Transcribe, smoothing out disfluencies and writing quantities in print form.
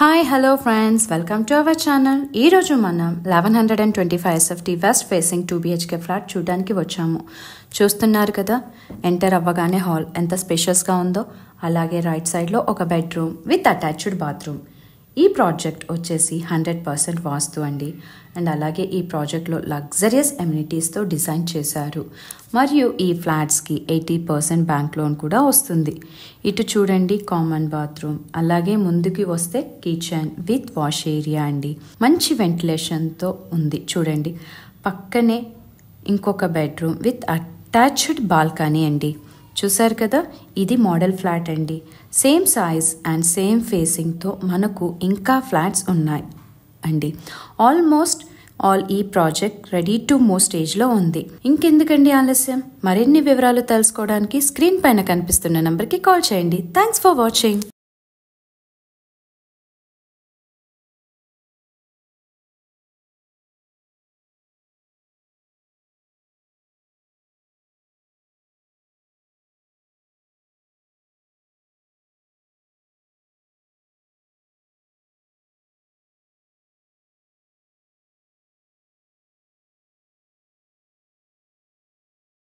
Hi hello friends, welcome to our channel. ఈరోజు మనం 1125 SFT west facing 2 BHK flat చూడడానికి వచ్చాము. చూస్తున్నారు కదా, ఎంటర్ అవ్వగానే హాల్ ఎంత స్పేషియస్గా ఉందో. అలాగే రైట్ సైడ్లో ఒక బెడ్రూమ్ విత్ అటాచ్డ్ బాత్రూమ్. ఈ ప్రాజెక్ట్ వచ్చేసి 100% వాస్తు అండి. అండ్ అలాగే ఈ ప్రాజెక్ట్లో లగ్జరియస్ ఎమ్యూనిటీస్తో డిజైన్ చేశారు. మరియు ఈ ఫ్లాట్స్కి 80% బ్యాంక్ లోన్ కూడా వస్తుంది. ఇటు చూడండి, కామన్ బాత్రూమ్, అలాగే ముందుకి వస్తే కిచెన్ విత్ వాష్ ఏరియా అండి. మంచి వెంటిలేషన్తో ఉంది చూడండి. పక్కనే ఇంకొక బెడ్రూమ్ విత్ అటాచ్డ్ బాల్కనీ అండి. చూసారు కదా, ఇది మోడల్ ఫ్లాట్ అండి. సేమ్ సైజ్ అండ్ సేమ్ ఫేసింగ్తో మనకు ఇంకా ఫ్లాట్స్ ఉన్నాయి అండి. ఆల్మోస్ట్ ఆల్ ఈ ప్రాజెక్ట్ రెడీ టు మూవ్ స్టేజ్లో ఉంది. ఇంకెందుకండి ఆలస్యం, మరిన్ని వివరాలు తెలుసుకోవడానికి స్క్రీన్ పైన కనిపిస్తున్న నెంబర్కి కాల్ చేయండి. Thanks for watching.